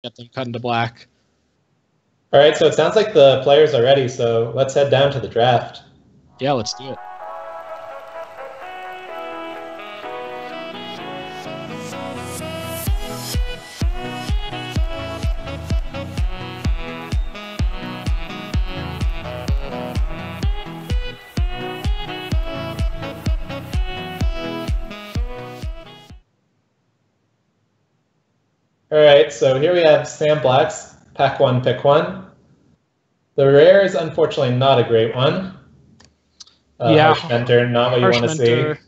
get them cut into black. All right, so it sounds like the players are ready, so let's head down to the draft. Yeah, let's do it. All right, so here we have Sam Black's Pack 1, Pick 1. The rare is unfortunately not a great one. Yeah, Harsh Mentor, not what you want to see.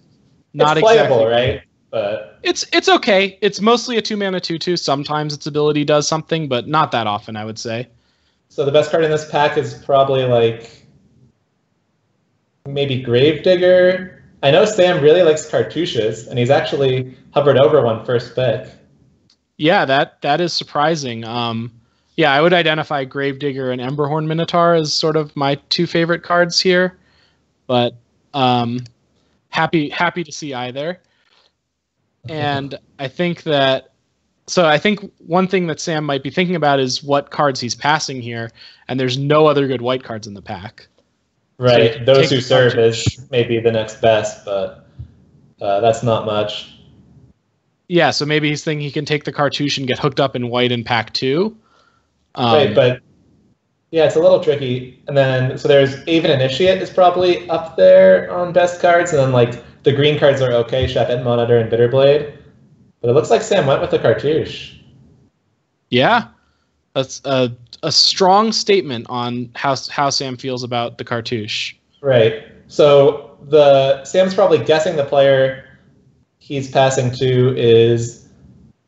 Not it's playable, exactly right? But it's okay. It's mostly a 2-mana 2/2. Sometimes its ability does something, but not that often, I would say. So the best card in this pack is probably like maybe Gravedigger. I know Sam really likes cartouches, and he's actually hovered over one first pick. Yeah, that is surprising. Yeah, I would identify Gravedigger and Emberhorn Minotaur as sort of my two favorite cards here, but happy to see either. And I think one thing that Sam might be thinking about is what cards he's passing here, and there's no other good white cards in the pack. Right, so those who serve is maybe the next best, but that's not much. Yeah, so maybe he's thinking he can take the cartouche and get hooked up in white in pack 2. Right, but yeah, it's a little tricky. And then, so there's Aven Initiate is probably up there on best cards, and then like the green cards are okay, Chef Monitor and Bitterblade. But it looks like Sam went with the cartouche. Yeah, that's a strong statement on how Sam feels about the cartouche. Right. So Sam's probably guessing the player he's passing to is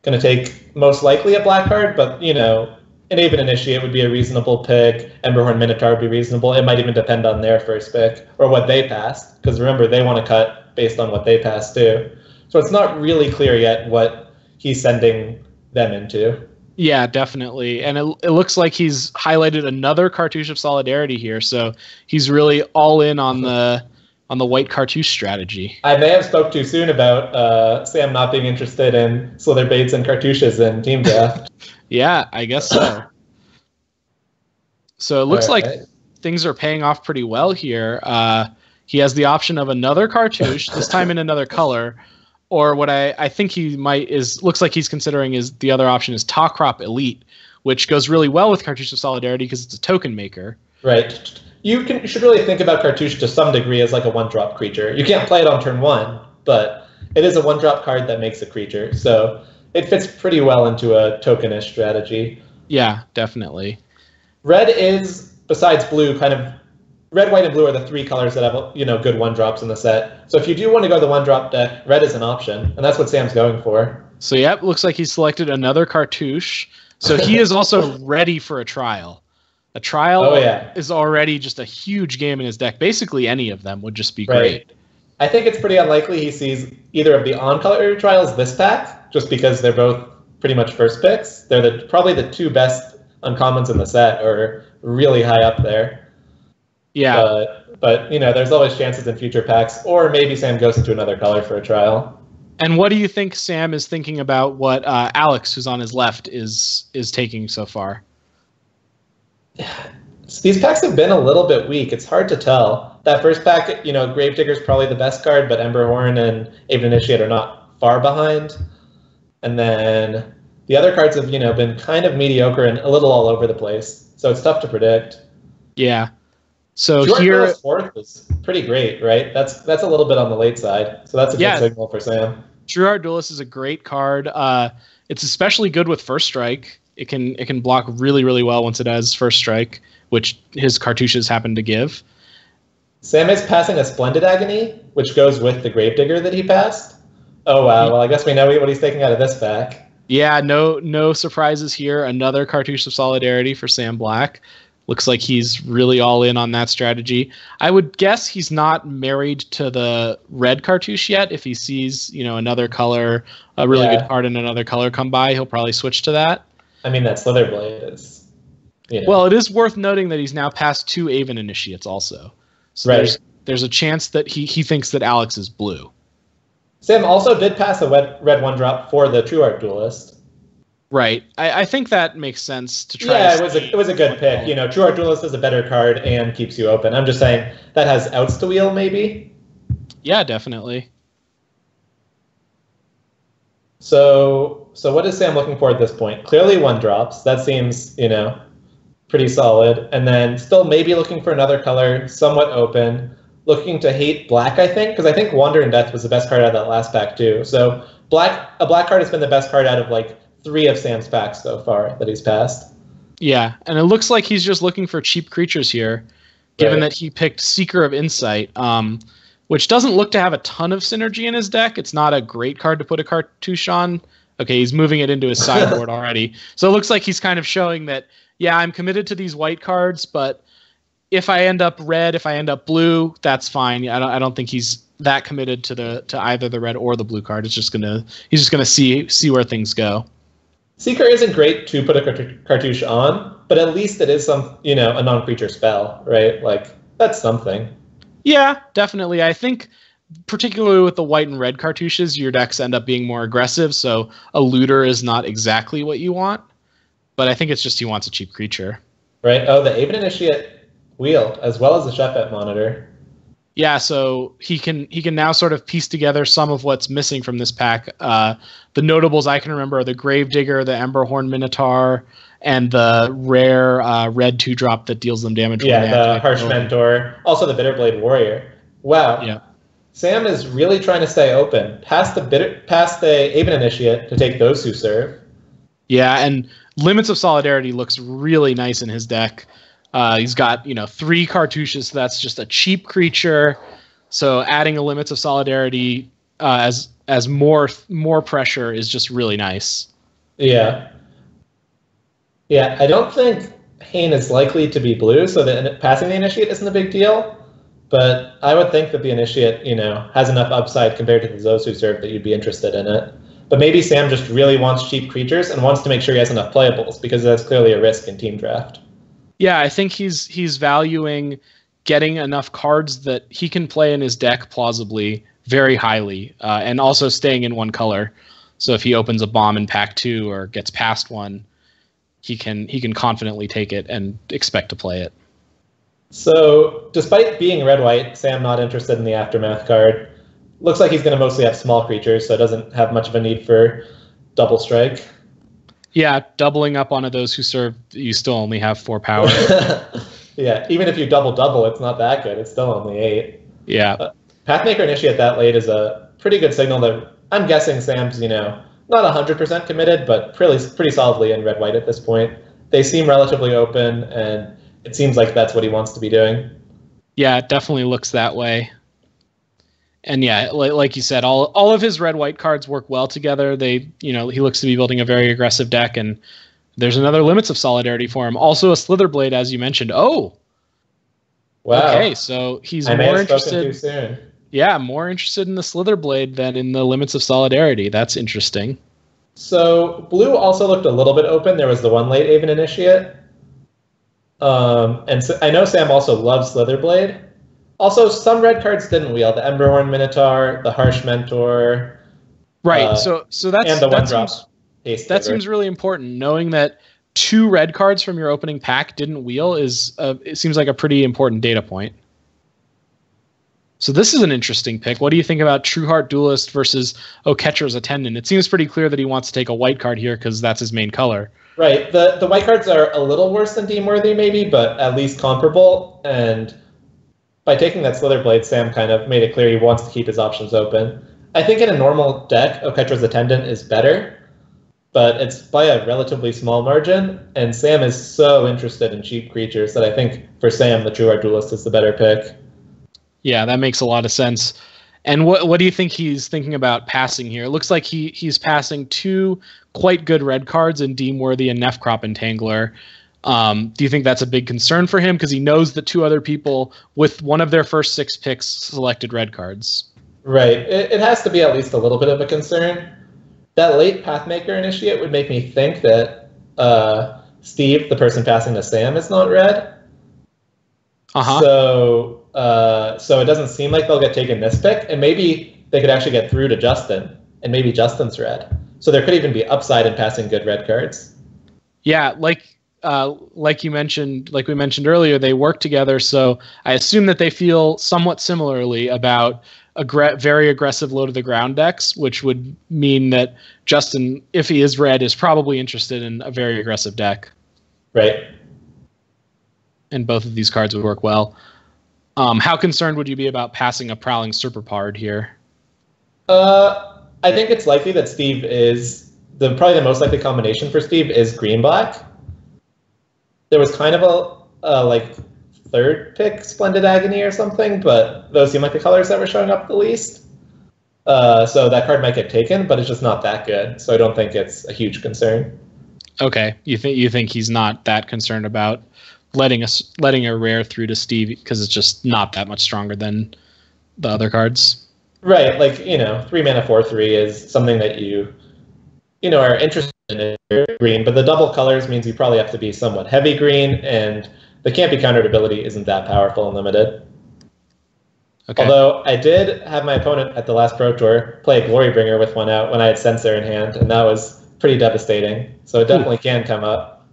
going to take most likely a black card, but an Aven Initiate would be a reasonable pick. Emberhorn Minotaur would be reasonable. It might even depend on their first pick or what they passed, because remember, they want to cut based on what they passed too. So it's not really clear yet what he's sending them into. Yeah, definitely. And it looks like he's highlighted another Cartouche of Solidarity here, so he's really all in on the white cartouche strategy. I may have spoke too soon about Sam not being interested in Slither Baits and cartouches in Team Draft. Yeah, I guess so. So it looks like things are paying off pretty well here. He has the option of another cartouche, this time in another color, or what I think he might looks like he's considering is the other option is Tawcrop Elite, which goes really well with Cartouche of Solidarity because it's a token maker. Right. You should really think about Cartouche to some degree as like a 1-drop creature. You can't play it on turn 1, but it is a 1-drop card that makes a creature, so it fits pretty well into a tokenish strategy. Yeah, definitely. Red is, besides blue, kind of red, white, and blue are the 3 colors that have good 1-drops in the set. So if you do want to go the 1-drop deck, red is an option, and that's what Sam's going for. So yeah, it looks like he selected another cartouche. So he is also ready for a trial. A trial is already just a huge game in his deck. Basically, any of them would just be great. I think it's pretty unlikely he sees either of the on-color trials this pack, just because they're both pretty much first picks. They're probably the 2 best uncommons in the set, or really high up there. Yeah. But there's always chances in future packs, or maybe Sam goes into another color for a trial. And what do you think Sam is thinking about what Alex, who's on his left, is taking so far? These packs have been a little bit weak. It's hard to tell. That first pack, Gravedigger's probably the best card, but Emberhorn and Aven Initiate are not far behind. And then the other cards have, been kind of mediocre and a little all over the place. So it's tough to predict. Yeah. So here, fourth is pretty great, right? That's a little bit on the late side. So that's a good signal for Sam. True Heart Duelist is a great card. It's especially good with First Strike. It can block really, really well once it has First Strike, which his cartouches happen to give. Sam is passing a Splendid Agony, which goes with the Gravedigger that he passed. Oh, wow. Well, I guess we know what he's taking out of this pack. Yeah, no surprises here. Another Cartouche of Solidarity for Sam Black. Looks like he's really all in on that strategy. I would guess he's not married to the red cartouche yet. If he sees, another color, a really good card in another color come by, he'll probably switch to that. I mean, that Slitherblade is... Well, it is worth noting that he's now passed 2 Aven Initiates also. So there's a chance that he thinks that Alex is blue. Sam also did pass a red 1-drop for the True Art Duelist. Right. I think that makes sense to try. Yeah, it was a good pick. You know, True Heart Duelist is a better card and keeps you open. I'm just saying that has outs to wheel, maybe. Yeah, definitely. So what is Sam looking for at this point? Clearly 1-drops. That seems, you know, pretty solid. And then still maybe looking for another color, somewhat open. Looking to hate black, I think, because I think Wander in Death was the best card out of that last pack too. So a black card has been the best card out of like 3 of Sam's packs so far that he's passed. Yeah, and it looks like he's just looking for cheap creatures here, given that he picked Seeker of Insight, which doesn't look to have a ton of synergy in his deck. It's not a great card to put a cartouche on. Okay, he's moving it into his sideboard already. So it looks like he's kind of showing that, yeah, I'm committed to these white cards, but if I end up red, if I end up blue, that's fine. I don't think he's that committed to either the red or the blue card. He's just gonna see where things go. Seeker isn't great to put a cartouche on, but at least it is some, you know, a non-creature spell, right? Like, that's something. Yeah, definitely. I think particularly with the white and red cartouches, your decks end up being more aggressive, so a looter is not exactly what you want. But I think it's just he wants a cheap creature. Right. Oh, the Aven Initiate wheel, as well as the Chefette Monitor. Yeah, so he can now sort of piece together some of what's missing from this pack. The notables I can remember are the Gravedigger, the Emberhorn Minotaur, and the rare red 2-drop that deals them damage. Yeah, the Harsh Mentor. Also the Bitterblade Warrior. Wow. Yeah. Sam is really trying to stay open. Past the Aven Initiate to take those who serve. Yeah, and Limits of Solidarity looks really nice in his deck. He's got 3 cartouches, so that's just a cheap creature. So adding a Limits of Solidarity as more pressure is just really nice. Yeah. Yeah, I don't think Hane is likely to be blue, so passing the Initiate isn't a big deal. But I would think that the Initiate, has enough upside compared to the Zosu serve that you'd be interested in it. But maybe Sam just really wants cheap creatures and wants to make sure he has enough playables, because that's clearly a risk in team draft. Yeah, I think he's valuing getting enough cards that he can play in his deck plausibly very highly, and also staying in one color. So if he opens a bomb in pack 2 or gets past one, he can confidently take it and expect to play it. So despite being red-white, Sam not interested in the Aftermath card. Looks like he's going to mostly have small creatures, so it doesn't have much of a need for double strike. Yeah, doubling up on those who serve, you still only have 4 power. Yeah, even if you double, it's not that good. It's still only 8. Yeah. Pathmaker Initiate that late is a pretty good signal that I'm guessing Sam's, not 100% committed, but pretty solidly in red-white at this point. They seem relatively open, and it seems like that's what he wants to be doing. Yeah, it definitely looks that way. And yeah, like you said, all of his red-white cards work well together. He looks to be building a very aggressive deck, and there's another Limits of Solidarity for him. Also a Slitherblade, as you mentioned. Oh, wow. Okay, so he's more interested. Too soon. Yeah, more interested in the Slitherblade than in the Limits of Solidarity. That's interesting. So blue also looked a little bit open. There was the one late Aven Initiate. And so I know Sam also loves Slitherblade. Also, some red cards didn't wheel. The Emberhorn Minotaur, the Harsh Mentor. Right, so that's... And the one-drop Haste That seems really important. Knowing that 2 red cards from your opening pack didn't wheel it seems like a pretty important data point. So this is an interesting pick. What do you think about True Heart Duelist versus Catcher's Attendant? It seems pretty clear that he wants to take a white card here because that's his main color. Right. The white cards are a little worse than Deemworthy, maybe, but at least comparable. And by taking that Slitherblade, Sam kind of made it clear he wants to keep his options open. I think in a normal deck, Catcher's Attendant is better, but it's by a relatively small margin. And Sam is so interested in cheap creatures that I think for Sam, the True Heart Duelist is the better pick. Yeah, that makes a lot of sense. And what do you think he's thinking about passing here? It looks like he's passing 2 quite good red cards in Deemworthy and Nefcrop Entangler. Do you think that's a big concern for him because he knows that 2 other people with one of their first 6 picks selected red cards? Right. It has to be at least a little bit of a concern. That late Pathmaker Initiate would make me think that Steve, the person passing to Sam, is not red. Uh-huh. So it doesn't seem like they'll get taken this pick, and maybe they could actually get through to Justin, and maybe Justin's red. So there could even be upside in passing good red cards. Yeah, like we mentioned earlier, they work together. So I assume that they feel somewhat similarly about very aggressive low to the ground decks, which would mean that Justin, if he is red, is probably interested in a very aggressive deck. Right. And both of these cards would work well. How concerned would you be about passing a Prowling Serpapard here? I think it's likely that Steve is probably the most likely combination for Steve is green-black. There was kind of a like third pick Splendid Agony or something, but those seem like the colors that were showing up the least. So that card might get taken, but it's just not that good. So I don't think it's a huge concern. Okay, you think he's not that concerned about letting a rare through to Steve because it's just not that much stronger than the other cards. Right, like 3-mana 4/3 is something that you are interested in green, but the double colors means you probably have to be somewhat heavy green, and the can't be countered ability isn't that powerful and limited. Okay. Although I did have my opponent at the last Pro Tour play a Glorybringer with one out when I had Censor in hand, and that was pretty devastating. So it definitely can come up.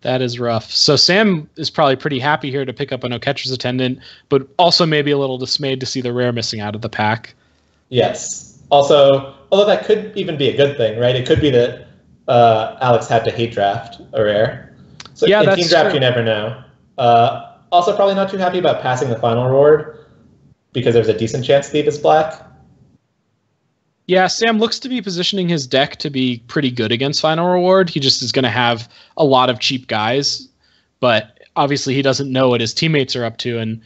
That is rough. So Sam is probably pretty happy here to pick up an Oketra's Attendant, but also maybe a little dismayed to see the rare missing out of the pack. Yes. Also, although that could even be a good thing, right? It could be that Alex had to hate draft a rare. So yeah, in team draft, true. You never know. Also, probably not too happy about passing the final reward because there's a decent chance Steve is black. Yeah, Sam looks to be positioning his deck to be pretty good against Final Reward. He just is going to have a lot of cheap guys, but obviously he doesn't know what his teammates are up to, and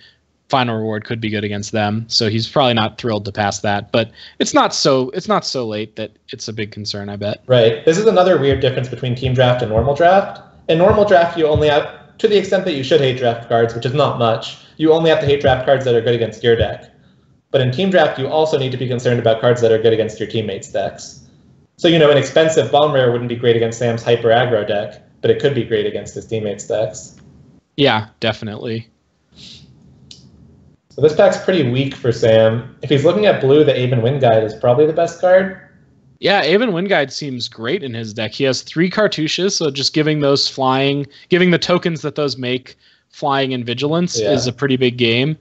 Final Reward could be good against them. So he's probably not thrilled to pass that, but it's not so late that it's a big concern, I bet. Right. This is another weird difference between team draft and normal draft. In normal draft, you only have, to the extent that you should hate draft cards, which is not much, you only have to hate draft cards that are good against your deck. But in team draft, you also need to be concerned about cards that are good against your teammates' decks. So, an expensive bomb rare wouldn't be great against Sam's hyper aggro deck, but it could be great against his teammates' decks. Yeah, definitely. So this pack's pretty weak for Sam. If he's looking at blue, the Aven Wind Guide is probably the best card. Yeah, Aven Wind Guide seems great in his deck. He has 3 cartouches, so just giving those flying, giving the tokens that those make flying and vigilance is a pretty big game.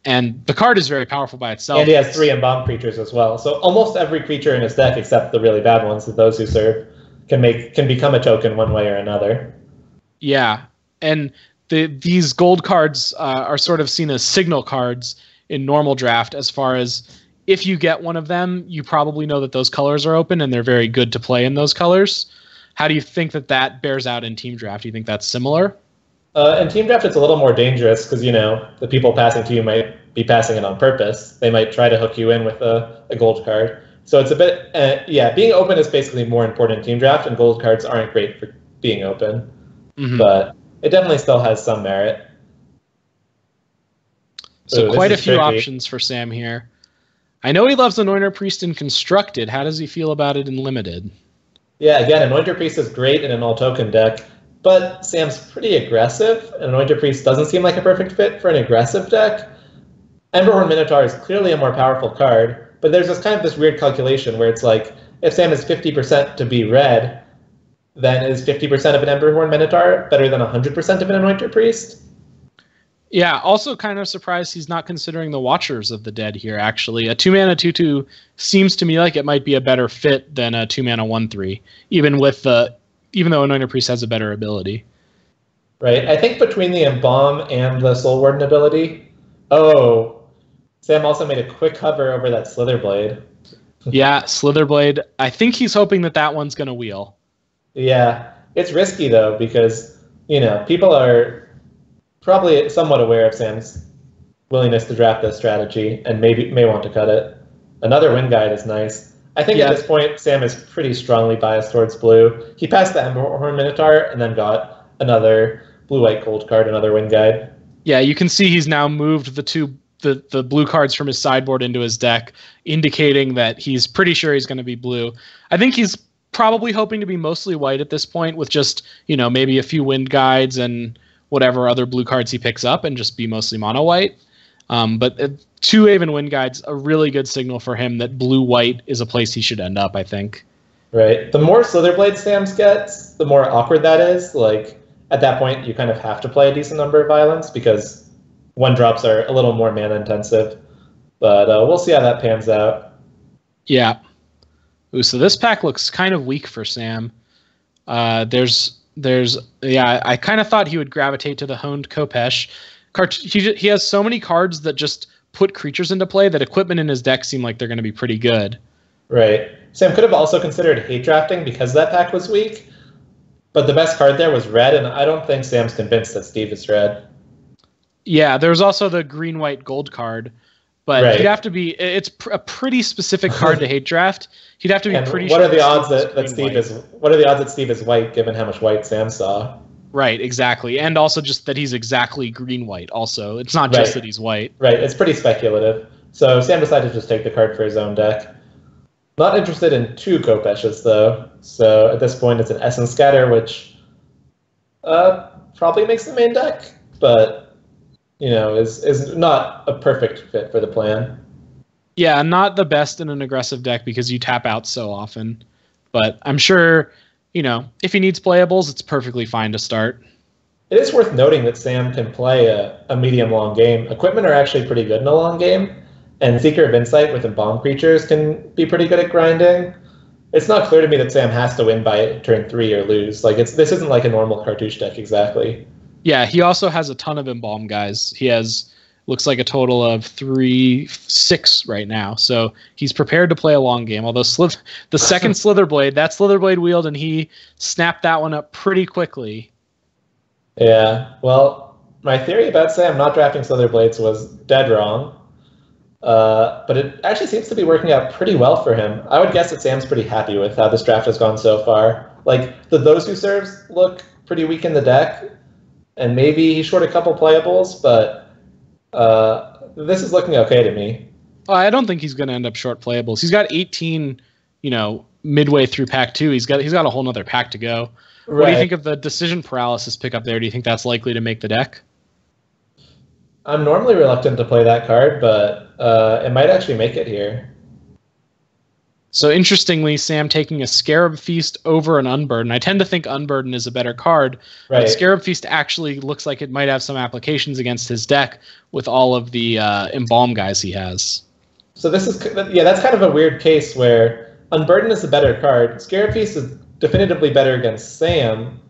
And the card is very powerful by itself. And he has 3 embalmed creatures as well. So almost every creature in his deck, except the really bad ones, those who serve, can become a token one way or another. Yeah, and these gold cards are sort of seen as signal cards in normal draft, as far as if you get one of them, you probably know that those colors are open and they're very good to play in those colors. How do you think that bears out in team draft? Do you think that's similar? In team draft, it's a little more dangerous because, the people passing to you might be passing it on purpose. They might try to hook you in with a gold card. So it's a bit, being open is basically more important in team draft, and gold cards aren't great for being open. Mm-hmm. But it definitely still has some merit. So quite a few options for Sam here. I know he loves Anointer Priest in Constructed. How does he feel about it in Limited? Yeah, again, Anointer Priest is great in an all-token deck. But Sam's pretty aggressive, and Anointer Priest doesn't seem like a perfect fit for an aggressive deck. Emberhorn Minotaur is clearly a more powerful card, but there's this weird calculation where it's like, if Sam is 50% to be red, then is 50% of an Emberhorn Minotaur better than 100% of an Anointer Priest? Yeah, also kind of surprised he's not considering the Watchers of the Dead here, actually. A 2-mana 2/2 seems to me like it might be a better fit than a 2-mana 1/3, even though Anointer Priest has a better ability. Right. I think between the Embalm and the Soul Warden ability... Oh, Sam also made a quick hover over that Slitherblade. Yeah, Slitherblade. I think he's hoping that one's going to wheel. Yeah. It's risky, though, because, people are probably somewhat aware of Sam's willingness to draft this strategy and may want to cut it. Another Wind Guide is nice. I think at this point, Sam is pretty strongly biased towards blue. He passed the Emberhorn Minotaur and then got another blue-white gold card, another Wind Guide. Yeah, you can see he's now moved the blue cards from his sideboard into his deck, indicating that he's pretty sure he's going to be blue. I think he's probably hoping to be mostly white at this point with just, maybe a few Wind Guides and whatever other blue cards he picks up and just be mostly mono-white. But 2 Aven Wind Guides, a really good signal for him that blue-white is a place he should end up, I think. Right. The more Slitherblade Sam's gets, the more awkward that is. Like, at that point, you kind of have to play a decent number of violence because one drops are a little more mana intensive. But we'll see how that pans out. Yeah. Ooh, so this pack looks kind of weak for Sam. Yeah, I kind of thought he would gravitate to the Honed Kopesh. He has so many cards that just put creatures into play that equipment in his deck seem like they're going to be pretty good. Right. Sam could have also considered hate drafting because that pack was weak, but the best card there was red, and I don't think Sam's convinced that Steve is red. Yeah, there was also the green, white, gold card, but right. he'd have to be. It's a pretty specific card to hate draft. He'd have to be pretty. What are the odds that Steve is? What are the odds that Steve is white, given how much white Sam saw? Right, exactly, and also just that he's exactly green-white. Also, it's not just that he's white. Right, it's pretty speculative. So Sam decided to just take the card for his own deck. Not interested in 2 Kopeshes, though. So at this point, it's an Essence Scatter, which probably makes the main deck, but is not a perfect fit for the plan. Yeah, not the best in an aggressive deck because you tap out so often. But I'm sure, if he needs playables, it's perfectly fine to start. It is worth noting that Sam can play a medium-long game. Equipment are actually pretty good in a long game. And Seeker of Insight with Embalmed creatures can be pretty good at grinding. It's not clear to me that Sam has to win by turn 3 or lose. Like this isn't like a normal cartouche deck exactly. Yeah, he also has a ton of Embalmed guys. He has looks like a total of 6 right now. So he's prepared to play a long game. Although the second Slitherblade, that Slitherblade wield, and he snapped that one up pretty quickly. Yeah, well, my theory about Sam not drafting Slitherblades was dead wrong. But it actually seems to be working out pretty well for him. I would guess that Sam's pretty happy with how this draft has gone so far. Like, those who serves look pretty weak in the deck, and maybe he's short a couple playables, but this is looking okay to me. I don't think he's going to end up short playables. He's got 18, midway through pack 2. He's got a whole nother pack to go. Right. What do you think of the decision paralysis pickup there? Do you think that's likely to make the deck? I'm normally reluctant to play that card, but it might actually make it here. So interestingly, Sam taking a Scarab Feast over an Unburden. I tend to think Unburden is a better card, right. But Scarab Feast actually looks like it might have some applications against his deck with all of the Embalm guys he has. So that's kind of a weird case where Unburden is a better card. Scarab Feast is definitively better against Sam,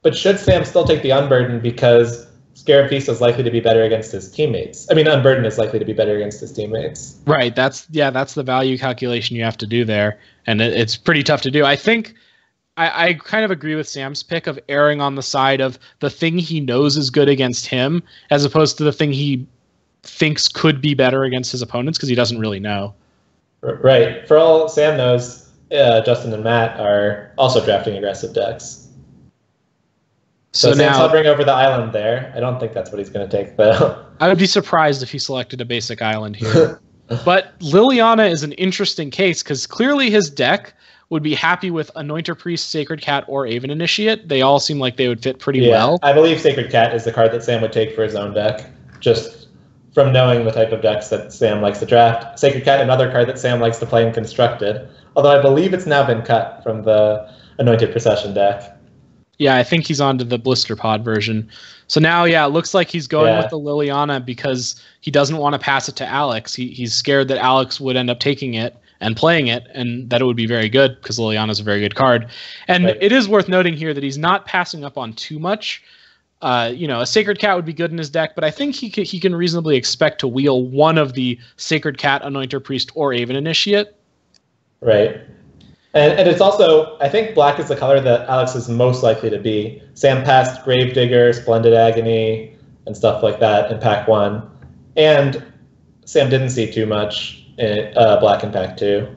but should Sam still take the Unburden because Scarab Feast is likely to be better against his teammates? I mean, Unburden is likely to be better against his teammates. Right. That's the value calculation you have to do there, and it's pretty tough to do. I think I kind of agree with Sam's pick of erring on the side of the thing he knows is good against him, as opposed to the thing he thinks could be better against his opponents because he doesn't really know. Right. For all Sam knows, Justin and Matt are also drafting aggressive decks. So Sam's hovering over the island there. I don't think that's what he's going to take, though. I would be surprised if he selected a basic island here. But Liliana is an interesting case because clearly his deck would be happy with Anointer Priest, Sacred Cat, or Aven Initiate. They all seem like they would fit pretty well. I believe Sacred Cat is the card that Sam would take for his own deck, just from knowing the type of decks that Sam likes to draft. Sacred Cat, another card that Sam likes to play in Constructed, although I believe it's now been cut from the Anointed Procession deck. Yeah, I think he's on to the Blister Pod version. So now, it looks like he's going with the Liliana because he doesn't want to pass it to Alex. He's scared that Alex would end up taking it and playing it, and that it would be very good because Liliana's a very good card. And It is worth noting here that he's not passing up on too much. A Sacred Cat would be good in his deck, but I think he can reasonably expect to wheel one of the Sacred Cat, Anointer Priest, or Aven Initiate. Right. And it's also, I think black is the color that Alex is most likely to be. Sam passed Gravedigger, Splendid Agony, and stuff like that in pack 1. And Sam didn't see too much in black in pack 2.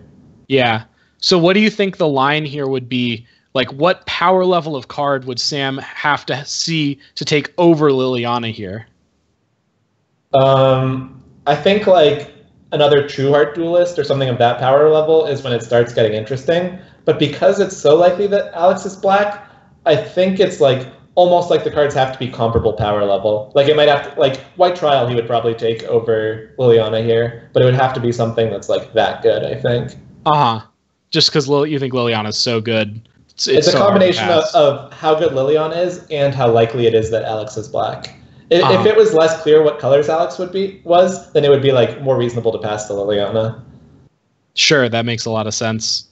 Yeah. So what do you think the line here would be? Like, what power level of card would Sam have to see to take over Liliana here? I think, like, another True Heart Duelist or something of that power level is when it starts getting interesting. But because it's so likely that Alex is black, I think it's like almost like the cards have to be comparable power level. Like it might have to, like White Trial he would probably take over Liliana here, but it would have to be something that's like that good, I think. Uh-huh. just because you think Liliana's so good. It's a so combination of how good Liliana is and how likely it is that Alex is black. If it was less clear what colors Alex was, then it would be like more reasonable to pass to Liliana. Sure, that makes a lot of sense.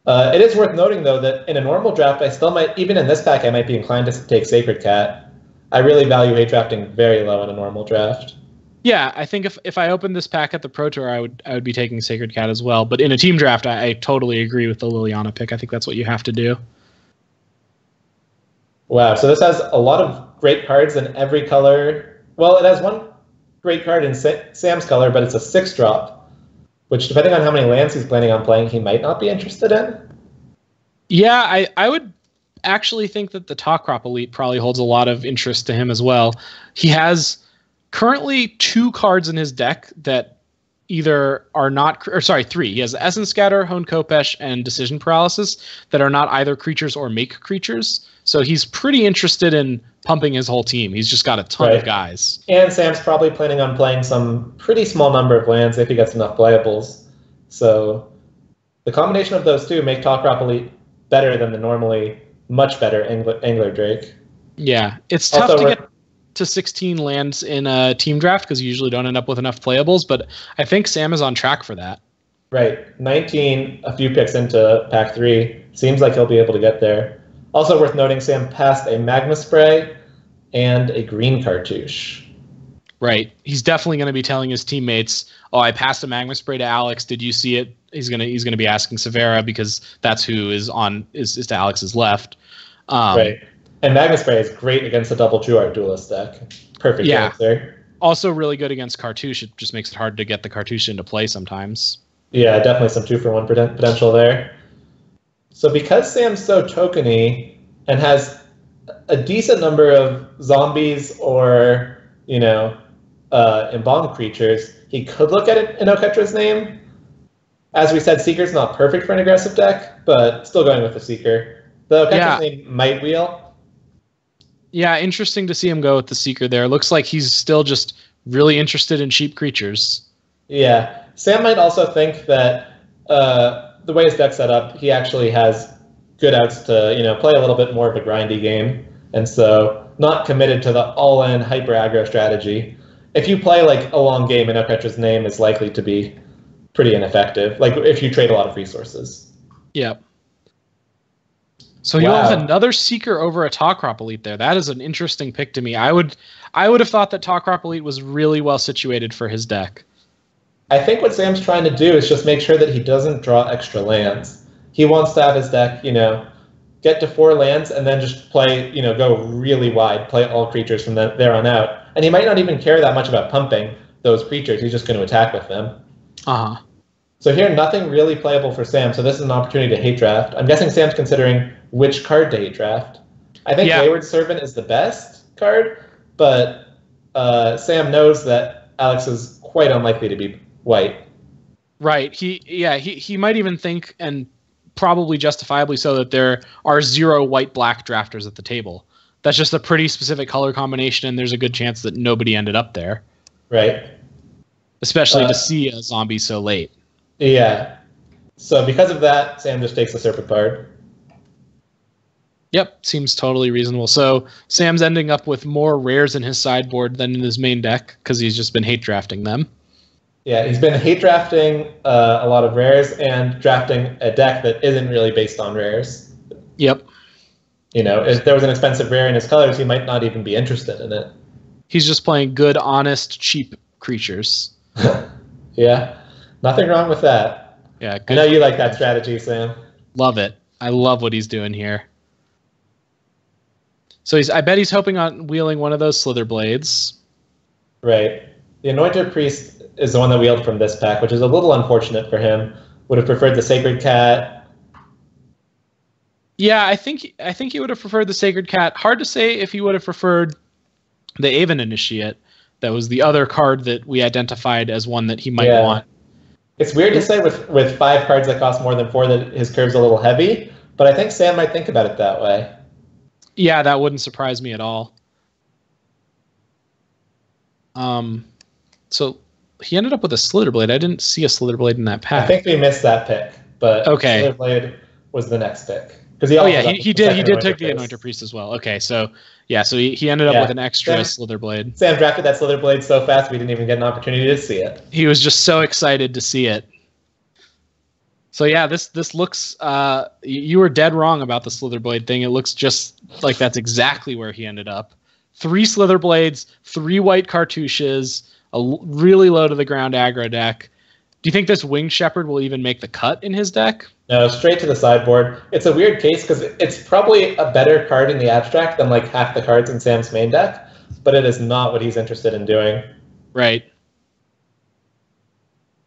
It is worth noting, though, that in a normal draft, I still might, even in this pack, I might be inclined to take Sacred Cat. I really value hate drafting very low in a normal draft. Yeah, I think if I opened this pack at the Pro Tour, I would be taking Sacred Cat as well. But in a team draft, I totally agree with the Liliana pick. I think that's what you have to do. Wow, so this has a lot of great cards in every color. Well, it has one great card in Sam's color, but it's a 6-drop, which, depending on how many lands he's planning on playing, he might not be interested in. Yeah, I would actually think that the Top Crop Elite probably holds a lot of interest to him as well. He has currently 2 cards in his deck that either are not, or sorry, 3. He has Essence Scatter, Hone Kopesh, and Decision Paralysis that are not either creatures or make creatures. So he's pretty interested in pumping his whole team. He's just got a ton of guys. And Sam's probably planning on playing some pretty small number of lands if he gets enough playables. So the combination of those two make Top Crop Elite better than the normally much better Angler Drake. Yeah, it's tough to get to 16 lands in a team draft because you usually don't end up with enough playables, but I think Sam is on track for that. Right. 19, a few picks into pack 3. Seems like he'll be able to get there. Also worth noting, Sam passed a Magma Spray and a green cartouche. Right. He's definitely going to be telling his teammates, "Oh, I passed a Magma Spray to Alex. Did you see it?" He's gonna be asking Severa because that's who is to Alex's left. Right. And Magma Spray is great against a double True Art Duelist deck. Perfect answer. Also really good against Cartouche. It just makes it hard to get the Cartouche into play sometimes. Yeah, definitely some 2-for-1 potential there. So because Sam's so tokeny and has a decent number of zombies or, embalmed creatures, he could look at it in Oketra's name. As we said, Seeker's not perfect for an aggressive deck, but still going with the Seeker. The Oketra's name might wheel. Yeah, interesting to see him go with the Seeker there. Looks like he's still just really interested in cheap creatures. Yeah. Sam might also think that the way his deck's set up, he actually has good outs to, play a little bit more of a grindy game. And so not committed to the all-in hyper aggro strategy. If you play like a long game, and Oketra's name is likely to be pretty ineffective, like if you trade a lot of resources. Yep. So he went with another Seeker over a Top Crop Elite there. That is an interesting pick to me. I would have thought that Top Crop Elite was really well situated for his deck. I think what Sam's trying to do is just make sure that he doesn't draw extra lands. He wants to have his deck, get to 4 lands and then just play, go really wide, play all creatures from there on out. And he might not even care that much about pumping those creatures. He's just going to attack with them. Uh-huh. So here, nothing really playable for Sam, so this is an opportunity to hate draft. I'm guessing Sam's considering which card to hate draft. I think Wayward Servant is the best card, but Sam knows that Alex is quite unlikely to be white. Right. He might even think, and probably justifiably so, that there are 0 white-black drafters at the table. That's just a pretty specific color combination, and there's a good chance that nobody ended up there. Right. Especially to see a zombie so late. Yeah. So because of that, Sam just takes the Serpent card. Yep, seems totally reasonable. So Sam's ending up with more rares in his sideboard than in his main deck because he's just been hate drafting them. Yeah, he's been hate drafting a lot of rares and drafting a deck that isn't really based on rares. Yep. If there was an expensive rare in his colors, he might not even be interested in it. He's just playing good, honest, cheap creatures. Yeah, nothing wrong with that. Yeah, I know you like that strategy, Sam. Love it. I love what he's doing here. So I bet he's hoping on wheeling one of those Slither Blades. Right. The Anointer Priest is the one that wheeled from this pack, which is a little unfortunate for him. Would have preferred the Sacred Cat. Yeah, I think he would have preferred the Sacred Cat. Hard to say if he would have preferred the Aven Initiate. That was the other card that we identified as one that he might want. It's weird to say with 5 cards that cost more than 4 that his curve's a little heavy, but I think Sam might think about it that way. Yeah, that wouldn't surprise me at all. So he ended up with a Slitherblade. I didn't see a Slitherblade in that pack. I think we missed that pick, but okay. Slitherblade was the next pick. Because he he did take the Anointer Priest as well. Okay, so so he ended up with an extra Slitherblade. Sam drafted that Slitherblade so fast we didn't even get an opportunity to see it. He was just so excited to see it. So yeah, this looks. You were dead wrong about the Slitherblade thing. It looks just like that's exactly where he ended up. 3 Slitherblades, 3 white cartouches, a really low to the ground aggro deck. Do you think this Winged Shepherd will even make the cut in his deck? No, straight to the sideboard. It's a weird case because it's probably a better card in the abstract than like half the cards in Sam's main deck, but it is not what he's interested in doing. Right.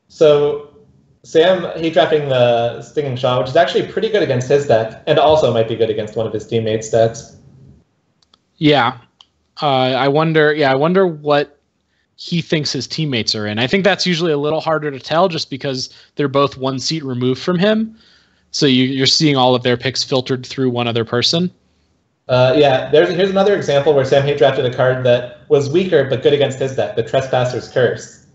So Sam, he drafting the Stinging Shot, which is actually pretty good against his deck, and also might be good against one of his teammates' decks. Yeah. I wonder what he thinks his teammates are in. I think that's usually a little harder to tell just because they're both 1 seat removed from him. So you're seeing all of their picks filtered through one other person. Here's another example where Sam Hay drafted a card that was weaker but good against his deck, the Trespasser's Curse.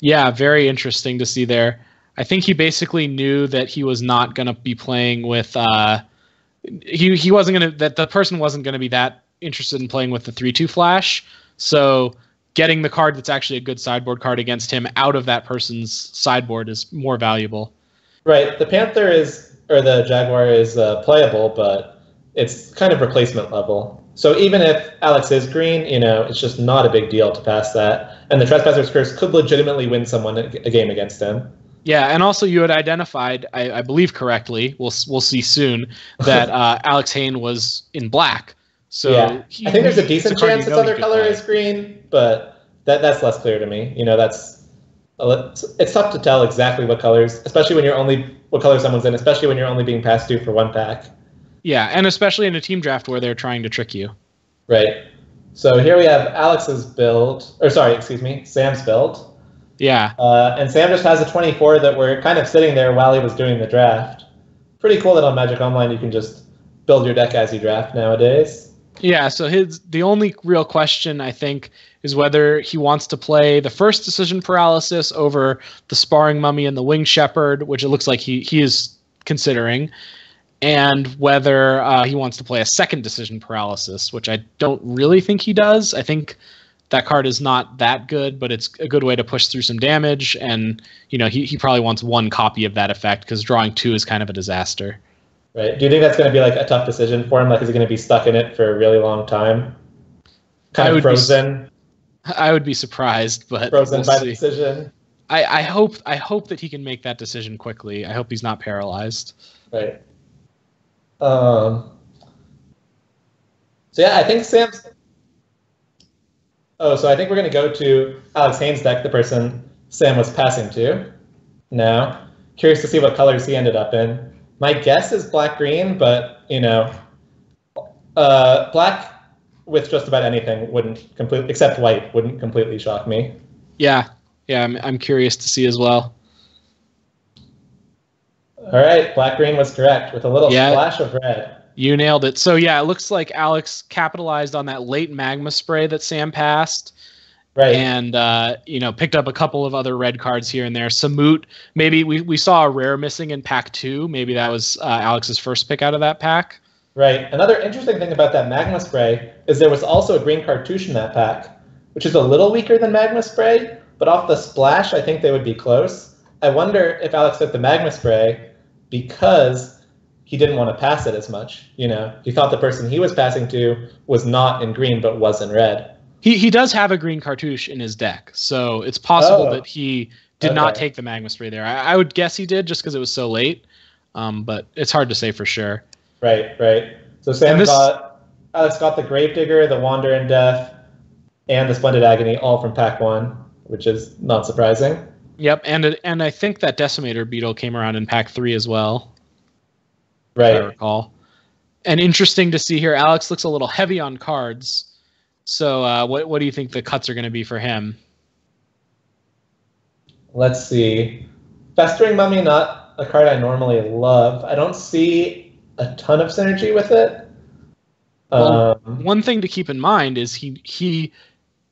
Yeah, very interesting to see there. I think he basically knew that he was not going to be playing with he wasn't going to, that the person wasn't going to be that interested in playing with the 3/2 flash. So getting the card that's actually a good sideboard card against him out of that person's sideboard is more valuable. Right. The Panther or the Jaguar is playable, but it's kind of replacement level. So even if Alex is green, it's just not a big deal to pass that. And the Trespasser's Curse could legitimately win someone a game against him. Yeah, and also you had identified, I believe correctly, we'll see soon, that Alex Hayne was in black. So yeah, I think there's a decent chance his other color is green, but that's less clear to me. It's tough to tell exactly what colors, especially when what color someone's in, especially when you're only being passed to for 1 pack. Yeah, and especially in a team draft where they're trying to trick you. Right. So here we have Sam's build. Yeah. And Sam just has a 24 that were kind of sitting there while he was doing the draft. Pretty cool that on Magic Online you can just build your deck as you draft nowadays. Yeah, so the only real question, I think, is whether he wants to play the first decision paralysis over the Sparring Mummy and the Winged Shepherd, which it looks like he is considering, and whether he wants to play a second decision paralysis, which I don't really think he does. I think that card is not that good, but it's a good way to push through some damage, and he probably wants 1 copy of that effect because drawing 2 is kind of a disaster. Right. Do you think that's going to be like a tough decision for him? Like, is he going to be stuck in it for a really long time? Kind of frozen? I would be surprised, but frozen by the decision. I hope that he can make that decision quickly. I hope he's not paralyzed. Right. So yeah, I think Sam's. Oh, so I think we're going to go to Alex Haynes' deck, the person Sam was passing to. Now, curious to see what colors he ended up in. My guess is black-green, but, black with just about anything wouldn't completely, except white, wouldn't completely shock me. Yeah, I'm curious to see as well. All right, black-green was correct with a little splash of red. You nailed it. So, yeah, it looks like Alex capitalized on that late Magma Spray that Sam passed. Right. And, picked up a couple of other red cards here and there. Samut, maybe we saw a rare missing in pack 2. Maybe that was Alex's first pick out of that pack. Right. Another interesting thing about that Magma Spray is there was also a green cartouche in that pack, which is a little weaker than Magma Spray, but off the splash, I think they would be close. I wonder if Alex took the Magma Spray because he didn't want to pass it as much. He thought the person he was passing to was not in green, but was in red. He does have a green cartouche in his deck, so it's possible that he did not take the Magma Spray there. I would guess he did just because it was so late, but it's hard to say for sure. Right. So Alex got the Gravedigger, the Wander in Death, and the Splendid Agony all from pack 1, which is not surprising. Yep, and I think that Decimator Beetle came around in pack 3 as well. Right. If I recall. And interesting to see here, Alex looks a little heavy on cards. So what do you think the cuts are going to be for him? Let's see. Festering Mummy, not a card I normally love. I don't see a ton of synergy with it. Well, one thing to keep in mind is he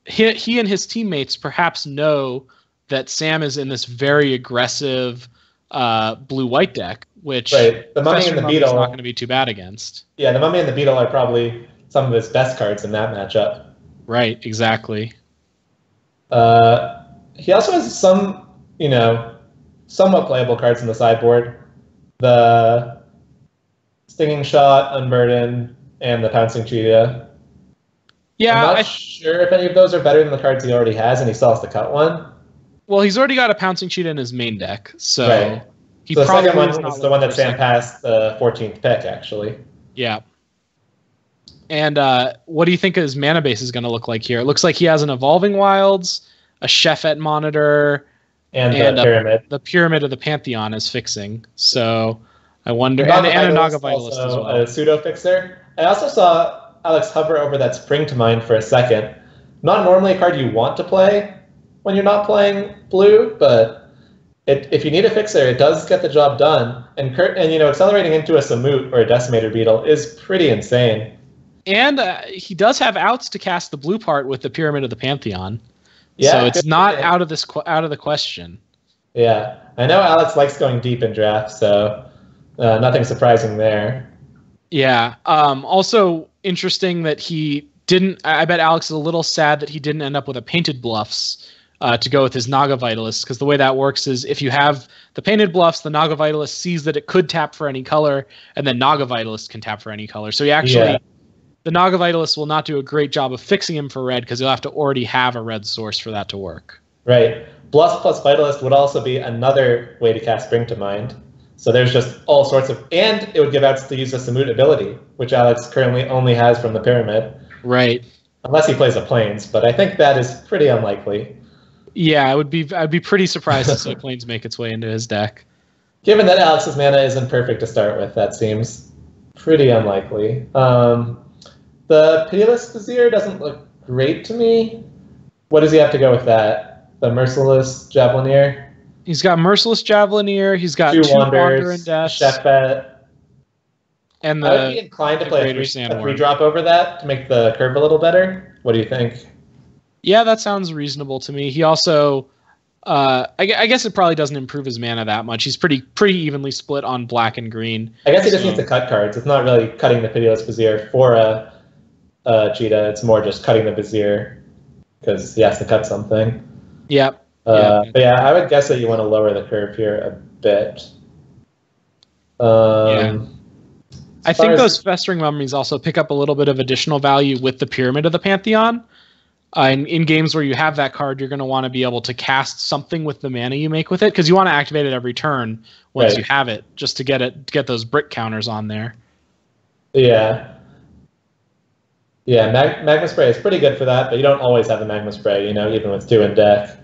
and his teammates perhaps know that Sam is in this very aggressive blue-white deck, which right. The Mummy and Festering the Mummy is not Beetle. going to be too bad against. Yeah, the Mummy and the Beetle are probably some of his best cards in that matchup. Right, exactly. He also has some, somewhat playable cards in the sideboard. The Stinging Shot, Unburden, and the Pouncing Cheetah. Yeah, I'm not sure if any of those are better than the cards he already has, and he still has to cut one. Well, he's already got a Pouncing Cheetah in his main deck, so right. He so the probably second one was the one that Sam passed the 14th pick, actually. Yeah. And what do you think his mana base is going to look like here? It looks like he has an Evolving Wilds, a Sheffet Monitor, and the Pyramid. The Pyramid of the Pantheon is fixing. So I wonder, and a Naga Vitalist as well. A pseudo fixer. I also saw Alex hover over that Spring to Mind for a second. Not normally a card you want to play when you're not playing blue, but if you need a fixer, it does get the job done. And accelerating into a Samut or a Decimator Beetle is pretty insane. And he does have outs to cast the blue part with the Pyramid of the Pantheon. Yeah, so it's not out of the question. Yeah, I know Alex likes going deep in drafts, so nothing surprising there. Yeah. Also interesting that he didn't. I bet Alex is a little sad that he didn't end up with a Painted Bluffs to go with his Naga Vitalist, because the way that works is if you have the Painted Bluffs, the Naga Vitalist sees that it could tap for any color, and then Naga Vitalist can tap for any color. So he actually. Yeah. The Naga Vitalist will not do a great job of fixing him for red because he'll have to already have a red source for that to work. Right. Bluff plus Vitalist would also be another way to cast Spring to Mind. So there's just all sorts of... And it would give outs to use a Samut ability, which Alex currently only has from the Pyramid. Right. Unless he plays a Plains, but I think that is pretty unlikely. Yeah, I'd be pretty surprised to see Plains make its way into his deck. Given that Alex's mana isn't perfect to start with, that seems pretty unlikely. The Pitiless Vizier doesn't look great to me. What does he have to go with that? The Merciless Javelineer? He's got Merciless Javelineer. He's got two Wander and Deaths. Sheffet. And I would be inclined to play a 3-drop over that to make the curve a little better. What do you think? Yeah, that sounds reasonable to me. He also... I guess it probably doesn't improve his mana that much. He's pretty evenly split on black and green. I guess he just needs to cut cards. It's not really cutting the Pitiless Vizier for a cheetah. It's more just cutting the Vizier because he has to cut something. Yep. But yeah, I would guess that you want to lower the curve here a bit. Yeah. I think those Festering Mummies also pick up a little bit of additional value with the Pyramid of the Pantheon. In games where you have that card, you're going to want to be able to cast something with the mana you make with it, because you want to activate it every turn once you have it, just to get those brick counters on there. Yeah. Yeah, Magma Spray is pretty good for that, but you don't always have a Magma Spray, even with 2 in deck.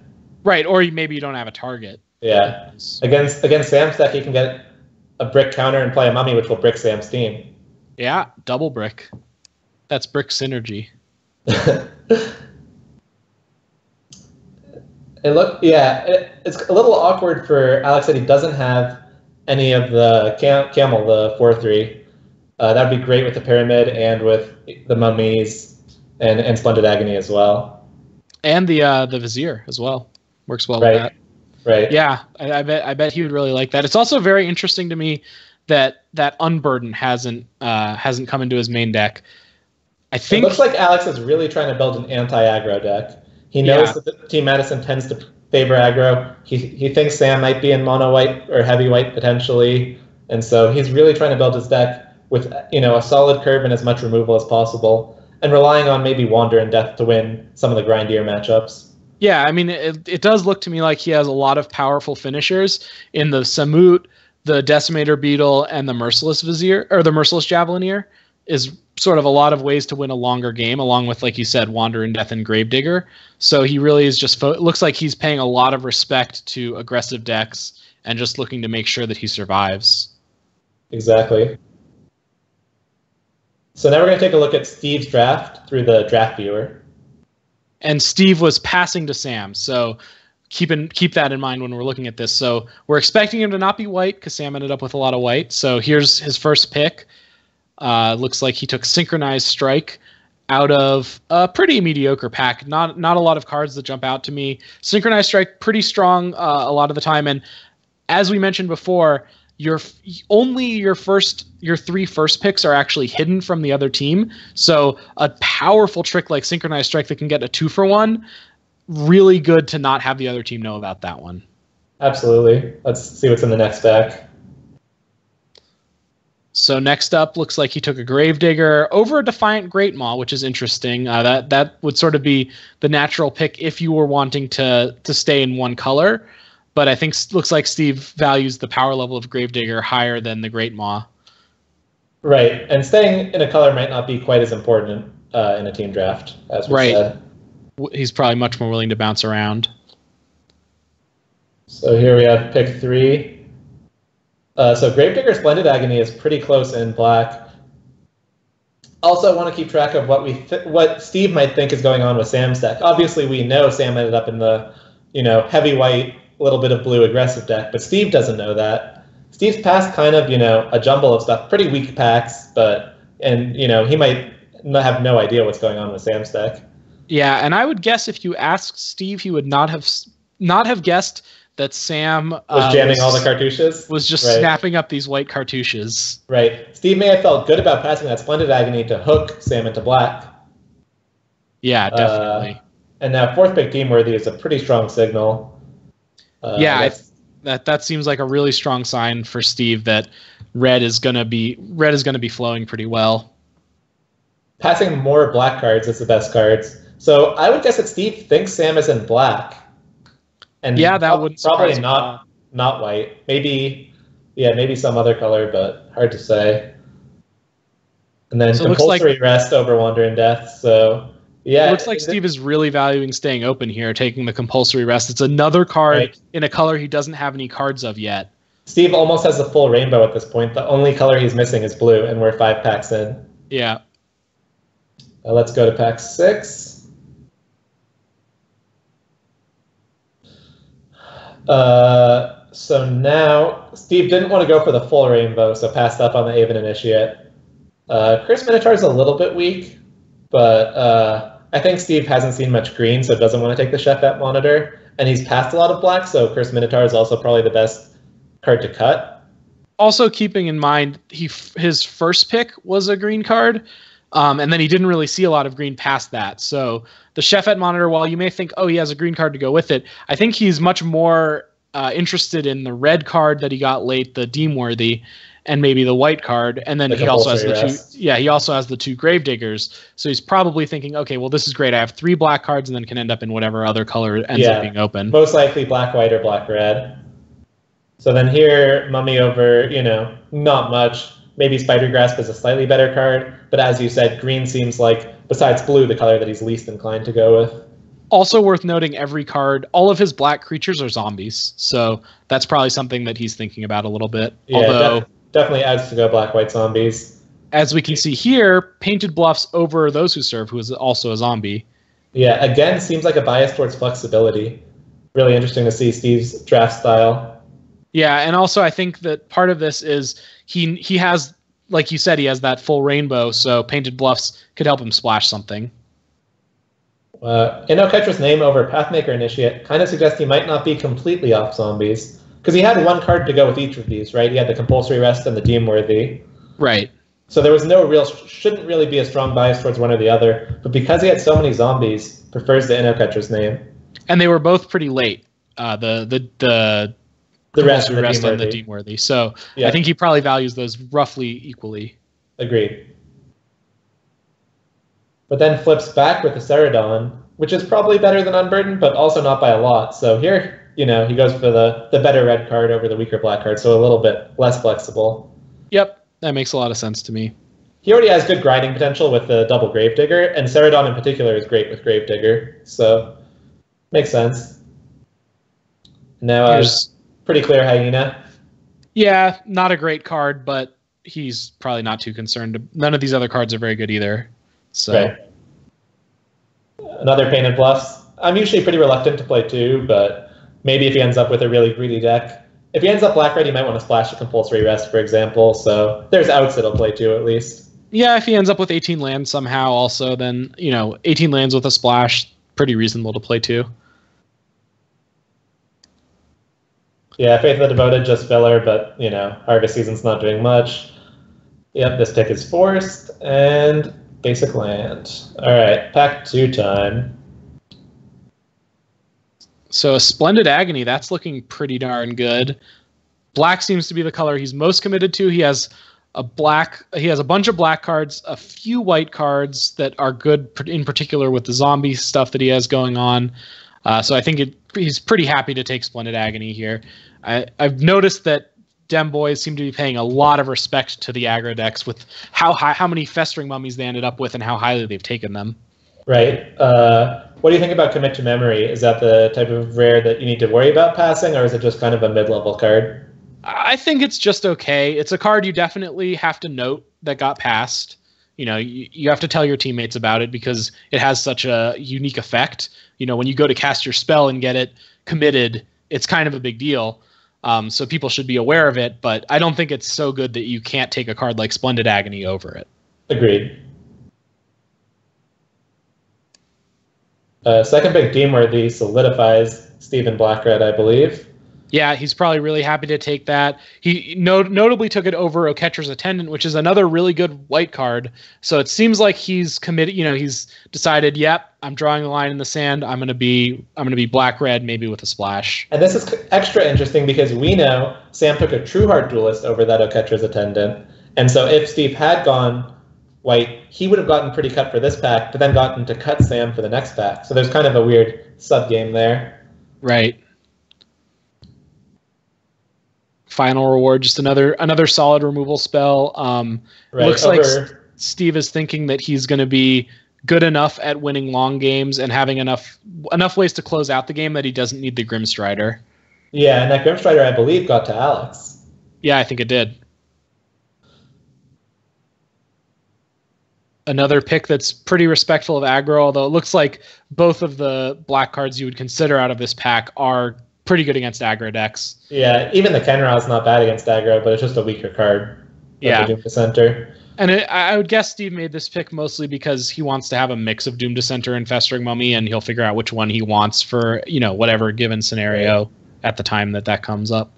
Right, or maybe you don't have a target. Yeah. Against Sam's deck, you can get a brick counter and play a Mummy, which will brick Sam's team. Yeah, double brick. That's brick synergy. It's a little awkward for Alex that he doesn't have any of the Camel, the 4/3. That would be great with the Pyramid and with the Mummies and Splendid Agony as well. And the Vizier as well. Works well with that. Right. Yeah, I bet he would really like that. It's also very interesting to me that Unburden hasn't come into his main deck. I think it looks like Alex is really trying to build an anti-aggro deck. He knows that Team Madison tends to favor aggro. He thinks Sam might be in mono white or heavy white potentially, and so he's really trying to build his deck with a solid curve and as much removal as possible, and relying on maybe Wander and Death to win some of the grindier matchups. Yeah, I mean, it does look to me like he has a lot of powerful finishers in the Samut, the Decimator Beetle, and the Merciless Vizier, or the Merciless Javelineer, is sort of a lot of ways to win a longer game, along with, like you said, Wander and Death and Gravedigger. So he really is just it looks like he's paying a lot of respect to aggressive decks and just looking to make sure that he survives. Exactly. So now we're going to take a look at Steve's draft through the draft viewer. And Steve was passing to Sam, so keep that in mind when we're looking at this. So we're expecting him to not be white because Sam ended up with a lot of white. So here's his first pick. Looks like he took Synchronized Strike. out of a pretty mediocre pack. Not a lot of cards that jump out to me. Synchronized Strike, pretty strong a lot of the time. And as we mentioned before, your three first picks are actually hidden from the other team. So a powerful trick like Synchronized Strike that can get a 2-for-1, really good to not have the other team know about that one. Absolutely. Let's see what's in the next deck. So next up, looks like he took a Gravedigger over a Defiant Great Maw, which is interesting. That would sort of be the natural pick if you were wanting to stay in one color. But I think looks like Steve values the power level of Gravedigger higher than the Great Maw. Right, and staying in a color might not be quite as important in a team draft, as we said. He's probably much more willing to bounce around. So here we have pick 3. So Gravedigger Splendid Agony is pretty close in black. Also want to keep track of what Steve might think is going on with Sam's deck. Obviously, we know Sam ended up in the heavy white, little bit of blue aggressive deck, but Steve doesn't know that. Steve's passed kind of a jumble of stuff, pretty weak packs, and he might have no idea what's going on with Sam's deck. Yeah, and I would guess if you asked Steve, he would not have guessed that Sam was jamming all the cartouches. Was just snapping up these white cartouches. Right. Steve may have felt good about passing that Splendid Agony to hook Sam into black. Yeah, definitely. And now 4th pick Deemworthy is a pretty strong signal. That seems like a really strong sign for Steve that red is gonna be flowing pretty well. Passing more black cards is the best cards. So I would guess that Steve thinks Sam is in black. And yeah, that would probably not white. Maybe some other color, but hard to say. And then so compulsory rest over Wandering Death. So yeah, it looks like Steve is really valuing staying open here, taking the compulsory rest. It's another card in a color he doesn't have any cards of yet. Steve almost has the full rainbow at this point. The only color he's missing is blue, and we're 5 packs in. Yeah. Let's go to pack 6. So now Steve didn't want to go for the full rainbow, so passed up on the Aven Initiate. Chris Minotaur is a little bit weak, but I think Steve hasn't seen much green, so doesn't want to take the Chefette Monitor, and he's passed a lot of black, so Chris Minotaur is also probably the best card to cut. Also keeping in mind, his first pick was a green card, and then he didn't really see a lot of green past that. So the Chefette Monitor, while you may think, oh, he has a green card to go with it, I think he's much more interested in the red card that he got late, the Deemworthy, and maybe the white card, and then he also has the 2 Gravediggers. So he's probably thinking, okay, well, this is great. I have 3 black cards, and then can end up in whatever other color ends up being open. Most likely black white or black red. So then here, Mummy over, not much. Maybe Spider Grasp is a slightly better card, but as you said, green seems like, besides blue, the color that he's least inclined to go with. Also worth noting, every card, all of his black creatures are zombies, so that's probably something that he's thinking about a little bit. Yeah, although definitely adds to go black-white zombies. As we can see here, Painted Bluffs over Those Who Serve, who is also a zombie. Yeah, again, seems like a bias towards flexibility. Really interesting to see Steve's draft style. Yeah, and also I think that part of this is he has, like you said, he has that full rainbow, so Painted Bluffs could help him splash something. Innoketra's name over Pathmaker Initiate kind of suggests he might not be completely off zombies. Because he had 1 card to go with each of these, right? He had the Compulsory Rest and the Deemworthy. Right. So there was shouldn't really be a strong bias towards one or the other. But because he had so many zombies, prefers the Innoketra's name. And they were both pretty late. The rest and the Deemworthy. So yeah. I think he probably values those roughly equally. Agreed. But then flips back with the Ceradon, which is probably better than Unburdened, but also not by a lot. So here, he goes for the better red card over the weaker black card, so a little bit less flexible. Yep, that makes a lot of sense to me. He already has good grinding potential with the double Gravedigger, and Ceradon in particular is great with Gravedigger, so makes sense. Now, pretty clear Hyena. Yeah, not a great card, but he's probably not too concerned. None of these other cards are very good either. So. Right. Another Painted Bluffs. I'm usually pretty reluctant to play 2, but maybe if he ends up with a really greedy deck. If he ends up black-red, he might want to splash a Compulsory Rest, for example, so there's outs that'll play 2 at least. Yeah, if he ends up with 18 lands somehow also, then, 18 lands with a splash, pretty reasonable to play too. Yeah, Faith of the Devoted, just filler, but, Harvest Season's not doing much. Yep, this pick is forced, and basic land. All right, pack 2 time. So a Splendid Agony, that's looking pretty darn good. Black seems to be the color he's most committed to. He has a bunch of black cards, a few white cards that are good, in particular with the zombie stuff that he has going on. So I think he's pretty happy to take Splendid Agony here. I've noticed that Dem Boys seem to be paying a lot of respect to the aggro decks with how many Festering Mummies they ended up with and how highly they've taken them. Right. What do you think about Commit to Memory? Is that the type of rare that you need to worry about passing, or is it just kind of a mid-level card? I think it's just okay. It's a card you definitely have to note that got passed. You have to tell your teammates about it because it has such a unique effect. When you go to cast your spell and get it committed, it's kind of a big deal. So people should be aware of it, but I don't think it's so good that you can't take a card like Splendid Agony over it. Agreed. Second pick, Deemworthy, solidifies Stephen Blackred, I believe. Yeah, he's probably really happy to take that. He notably took it over Oketcher's Attendant, which is another really good white card. So it seems like he's committed. He's decided, yep, I'm drawing a line in the sand. I'm gonna be black-red, maybe with a splash. And this is extra interesting because we know Sam took a True Heart Duelist over that Oketcher's Attendant, and so if Steve had gone white, he would have gotten pretty cut for this pack, but then gotten to cut Sam for the next pack. So there's kind of a weird sub game there. Right. Final reward, just another solid removal spell. Right. Looks like Steve is thinking that he's going to be good enough at winning long games and having enough ways to close out the game that he doesn't need the Grimstrider. Yeah, and that Grimstrider, I believe, got to Alex. Yeah, I think it did. Another pick that's pretty respectful of aggro, although it looks like both of the black cards you would consider out of this pack are pretty good against aggro decks. Yeah, even the Kenra is not bad against aggro, but it's just a weaker card. Yeah. Doom Dissenter. And I would guess Steve made this pick mostly because he wants to have a mix of Doom Dissenter and Festering Mummy, and he'll figure out which one he wants for, whatever given scenario at the time that comes up.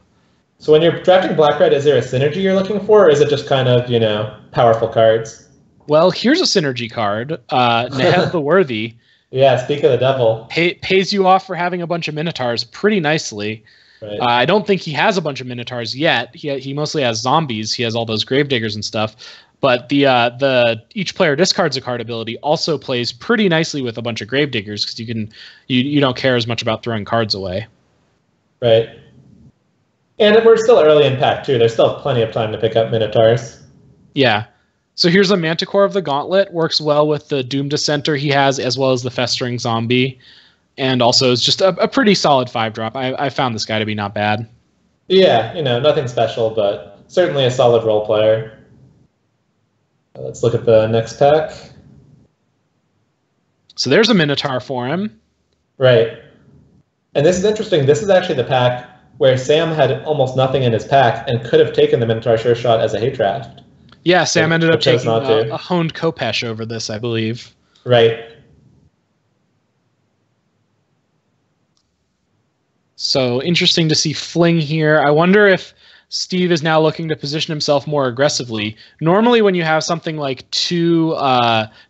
So when you're drafting Black-Red, is there a synergy you're looking for, or is it just kind of, powerful cards? Well, here's a synergy card, Nehev the Worthy. Yeah, speak of the devil. Pays you off for having a bunch of Minotaurs pretty nicely. Right. I don't think he has a bunch of Minotaurs yet. He mostly has zombies. He has all those Gravediggers and stuff. But the each player discards a card ability also plays pretty nicely with a bunch of Gravediggers because you don't care as much about throwing cards away. Right. And we're still early in pack 2. There's still plenty of time to pick up Minotaurs. Yeah. So here's a Manticore of the Gauntlet. Works well with the Doom Dissenter he has, as well as the Festering Zombie. And also is just a pretty solid 5-drop. I found this guy to be not bad. Yeah, nothing special, but certainly a solid role player. Let's look at the next pack. So there's a Minotaur for him. Right. And this is interesting. This is actually the pack where Sam had almost nothing in his pack and could have taken the Minotaur Sure Shot as a hate draft. Yeah, Sam ended up taking a honed Kopesh over this, I believe. Right. So interesting to see Fling here. I wonder if Steve is now looking to position himself more aggressively. Normally when you have something like two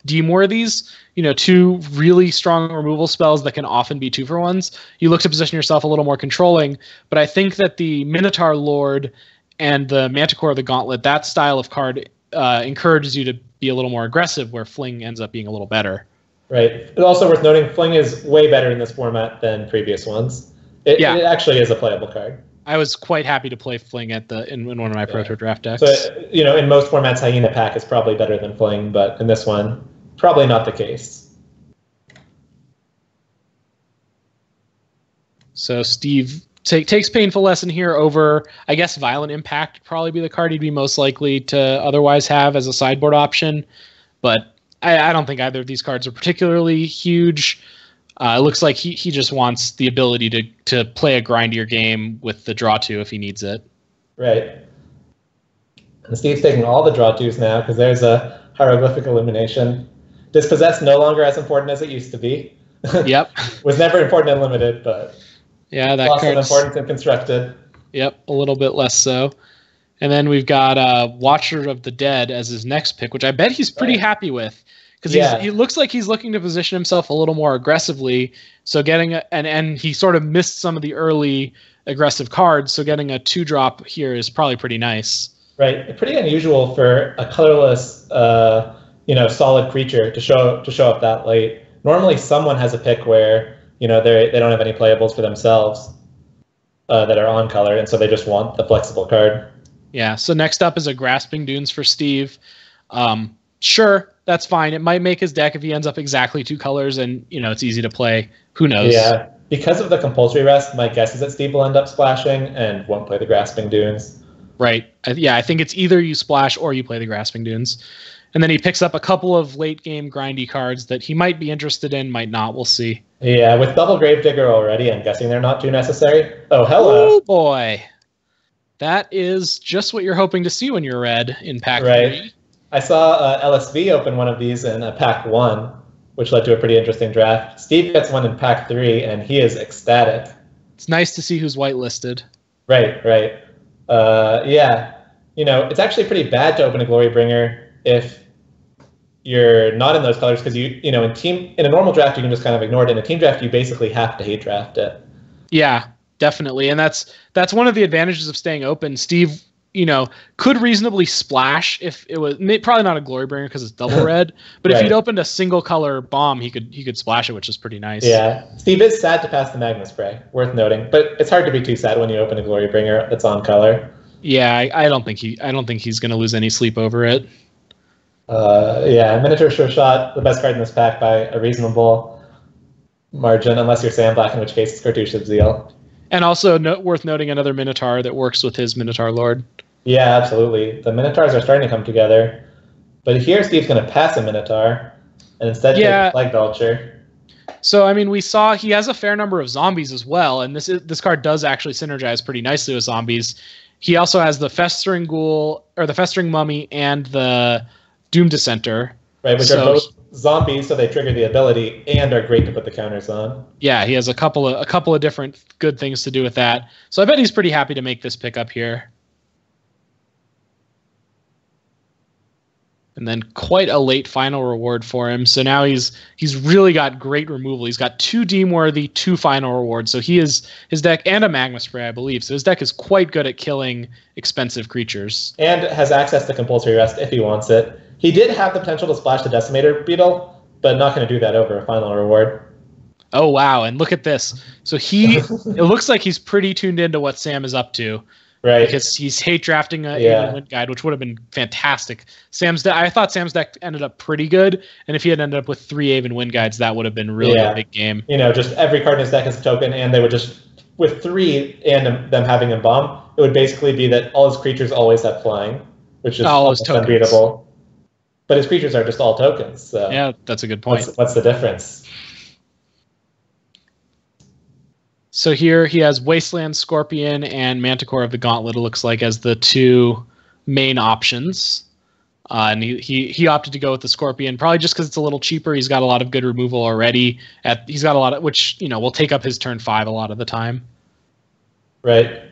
Deemworthies, two really strong removal spells that can often be 2-for-1s, you look to position yourself a little more controlling. But I think that the Minotaur Lord and the Manticore of the Gauntlet, that style of card encourages you to be a little more aggressive, where Fling ends up being a little better. Right. It's also worth noting Fling is way better in this format than previous ones. It actually is a playable card. I was quite happy to play Fling in one of my Proto Draft decks. So, in most formats, Hyena Pack is probably better than Fling, but in this one, probably not the case. So Steve takes Painful Lesson here over, I guess, Violent Impact would probably be the card he'd be most likely to otherwise have as a sideboard option. But I don't think either of these cards are particularly huge. It looks like he just wants the ability to play a grindier game with the draw 2 if he needs it. Right. And Steve's taking all the draw 2s now because there's a Hieroglyphic Illumination. Dispossessed no longer as important as it used to be. Yep. Was never important in Limited, but yeah, that lost in card's importance in Constructed. Yep, a little bit less so. And then we've got Watcher of the Dead as his next pick, which I bet he's pretty happy with. Because he looks like he's looking to position himself a little more aggressively. So and he sort of missed some of the early aggressive cards. So getting a 2-drop here is probably pretty nice. Right, pretty unusual for a colorless, solid creature to show up that late. Normally, someone has a pick where they don't have any playables for themselves that are on color, and so they just want the flexible card. Yeah. So next up is a Grasping Dunes for Steve. Sure, that's fine. It might make his deck if he ends up exactly 2 colors, and it's easy to play. Who knows? Yeah. Because of the compulsory rest, my guess is that Steve will end up splashing and won't play the Grasping Dunes. Right. I think it's either you splash or you play the Grasping Dunes. And then he picks up a couple of late-game grindy cards that he might be interested in, might not. We'll see. Yeah, with double Gravedigger already, I'm guessing they're not too necessary. Oh, hello. Oh, boy. That is just what you're hoping to see when you're red in Pack 3. I saw LSV open one of these in Pack 1, which led to a pretty interesting draft. Steve gets one in Pack 3, and he is ecstatic. It's nice to see who's whitelisted. Right. It's actually pretty bad to open a Glorybringer if you're not in those colors, because in a normal draft you can just kind of ignore it. In a team draft, you basically have to hate draft it. Yeah, definitely, and that's one of the advantages of staying open. Steve, could reasonably splash if it was probably not a Glorybringer because it's double red, but if he'd opened a single color bomb, he could splash it, which is pretty nice. Yeah, Steve is sad to pass the Magma Spray, worth noting, but it's hard to be too sad when you open a Glorybringer that's on color. Yeah, I don't think he's going to lose any sleep over it. Minotaur Sure Shot, the best card in this pack by a reasonable margin, unless you're Sandblack, in which case it's Cartouche of Zeal. And also worth noting another Minotaur that works with his Minotaur Lord. Yeah, absolutely. The Minotaurs are starting to come together. But here Steve's going to pass a Minotaur and instead take Plague Belcher. So, we saw he has a fair number of zombies as well, and this card does actually synergize pretty nicely with zombies. He also has the Festering Ghoul, or the Festering Mummy, and the Doom Dissenter. Right, which are both zombies, so they trigger the ability and are great to put the counters on. Yeah, he has a couple of different good things to do with that. So I bet he's pretty happy to make this pick up here. And then quite a late final reward for him. So now he's really got great removal. He's got 2 Deem-worthy, 2 final rewards. So his deck, and a Magma Spray, I believe. So his deck is quite good at killing expensive creatures. And has access to Compulsory Rest if he wants it. He did have the potential to splash the Decimator Beetle, but not going to do that over a final reward. Oh, wow. And look at this. So it looks like he's pretty tuned into what Sam is up to. Right. Because he's hate drafting a Aven Wind Guide, which would have been fantastic. I thought Sam's deck ended up pretty good, and if he had ended up with 3 Aven Wind Guides, that would have been really a big game. Just every card in his deck is a token, and they would just, with 3 and them having a bomb, it would basically be that all his creatures always have flying, which is almost unbeatable. But his creatures are just all tokens. So yeah, that's a good point. What's the difference? So here he has Wasteland Scorpion and Manticore of the Gauntlet, it looks like, as the 2 main options. And he opted to go with the Scorpion, probably just because it's a little cheaper. He's got a lot of good removal already. He's got a lot of, which, will take up his turn 5 a lot of the time. Right.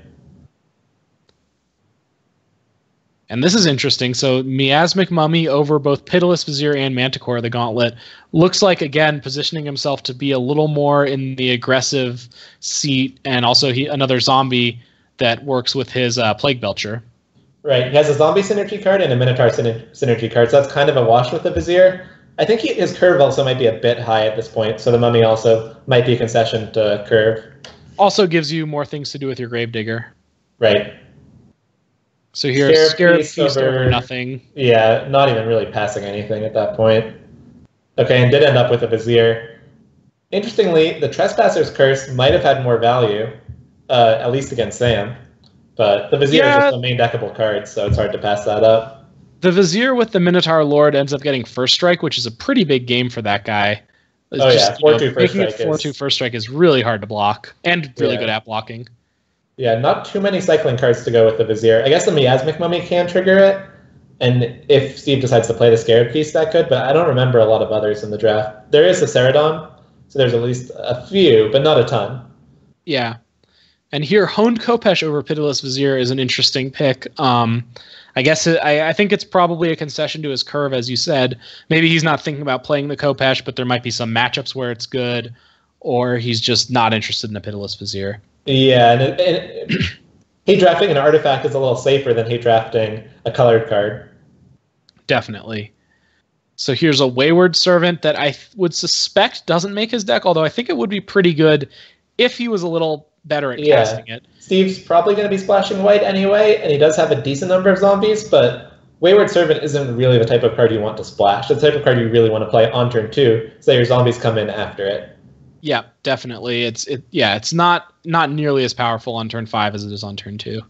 And this is interesting. So Miasmic Mummy over both Pitiless Vizier and Manticore of the Gauntlet looks like, again, positioning himself to be a little more in the aggressive seat, and also another zombie that works with his Plague Belcher. Right. He has a zombie synergy card and a Minotaur synergy card, so that's kind of a wash with the Vizier. I think his curve also might be a bit high at this point, so the Mummy also might be a concession to curve. Also gives you more things to do with your Gravedigger. Right. So here, Scarab Feast over nothing. Yeah, not even really passing anything at that point. Okay, and did end up with a Vizier. Interestingly, the Trespasser's Curse might have had more value, at least against Sam. But the Vizier is just a main deckable card, so it's hard to pass that up. The Vizier with the Minotaur Lord ends up getting First Strike, which is a pretty big game for that guy. It's 4-2 First Strike. 4-2 First Strike is really hard to block, and really good at blocking. Yeah, not too many cycling cards to go with the Vizier. I guess the Miasmic Mummy can trigger it, And if Steve decides to play the Scarab piece, that could, but I don't remember a lot of others in the draft. There is a Ceradon, so there's at least a few, but not a ton. Yeah. And here, Honed Khopesh over Pitiless Vizier is an interesting pick. I guess I think it's probably a concession to his curve, as you said. Maybe he's not thinking about playing the Khopesh, but there might be some matchups where it's good, or he's just not interested in a Pitiless Vizier. Yeah, and hate drafting an artifact is a little safer than hate drafting a colored card. Definitely. So here's a Wayward Servant that I would suspect doesn't make his deck, although I think it would be pretty good if he was a little better at casting it. Steve's probably going to be splashing white anyway, and he does have a decent number of zombies, but Wayward Servant isn't really the type of card you want to splash. It's the type of card you really want to play on turn 2, so your zombies come in after it. Yeah, definitely. It's not nearly as powerful on turn 5 as it is on turn 2.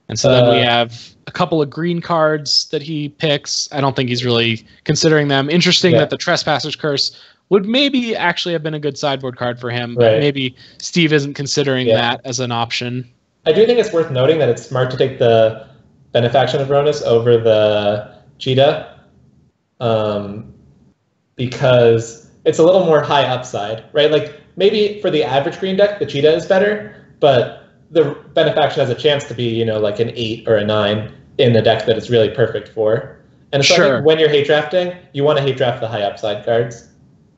And so then we have a couple of green cards that he picks. I don't think he's really considering them. Interesting that the Trespasser's Curse would maybe actually have been a good sideboard card for him, but maybe Steve isn't considering that as an option. I do think it's worth noting that it's smart to take the Benefaction of Ronus over the Cheetah, because it's a little more high upside, right? Like, maybe for the average green deck, the Cheetah is better, but the Benefaction has a chance to be, you know, like an 8 or a 9 in the deck that it's really perfect for. And so I think when you're hate drafting, you want to hate draft the high upside cards.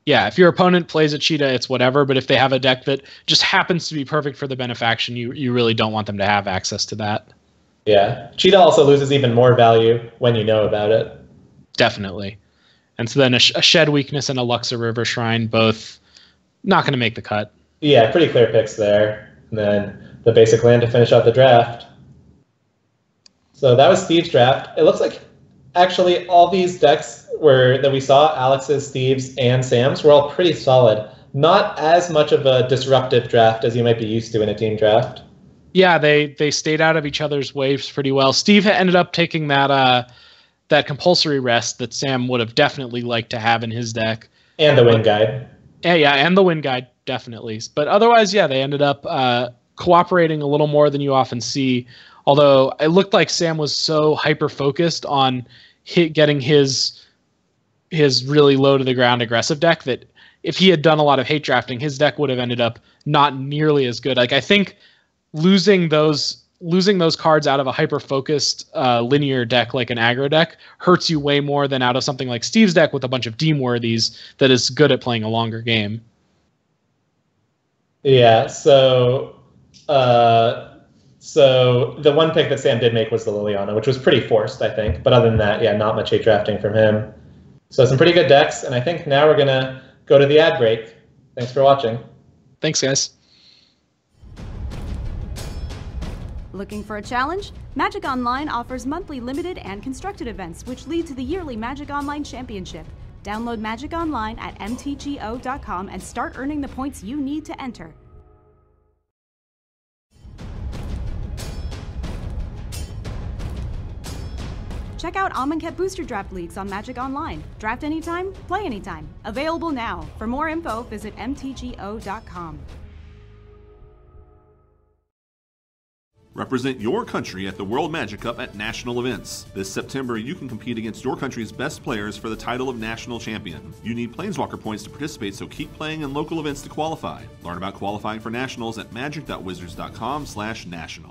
Yeah, if your opponent plays a Cheetah, it's whatever, but if they have a deck that just happens to be perfect for the Benefaction, you really don't want them to have access to that. Yeah. Cheetah also loses even more value when you know about it. Definitely. And so then a Shed Weakness and a Luxor River Shrine, both not going to make the cut. Yeah, pretty clear picks there. And then the basic land to finish out the draft. So that was Steve's draft. It looks like actually all these decks that we saw, Alex's, Steve's, and Sam's, were all pretty solid. Not as much of a disruptive draft as you might be used to in a team draft. Yeah, they stayed out of each other's waves pretty well. Steve ended up taking that compulsory rest that Sam would have definitely liked to have in his deck. And the win guide. Yeah, and the win guide, definitely. But otherwise, yeah, they ended up cooperating a little more than you often see. Although it looked like Sam was so hyper-focused on getting his really low-to-the-ground aggressive deck that if he had done a lot of hate drafting, his deck would have ended up not nearly as good. Like, I think losing those cards out of a hyper-focused linear deck like an aggro deck hurts you way more than out of something like Steve's deck with a bunch of Deem-worthies that is good at playing a longer game. Yeah, so the one pick that Sam did make was the Liliana, which was pretty forced, I think. But other than that, yeah, not much hate drafting from him. So some pretty good decks, and I think now we're going to go to the ad break. Thanks for watching. Thanks, guys. Looking for a challenge? Magic Online offers monthly limited and constructed events, which lead to the yearly Magic Online Championship. Download Magic Online at mtgo.com and start earning the points you need to enter. Check out Amonkhet Booster Draft Leagues on Magic Online. Draft anytime, play anytime. Available now. For more info, visit mtgo.com. Represent your country at the World Magic Cup at national events. This September, you can compete against your country's best players for the title of national champion. You need Planeswalker points to participate, so keep playing in local events to qualify. Learn about qualifying for nationals at magic.wizards.com/national.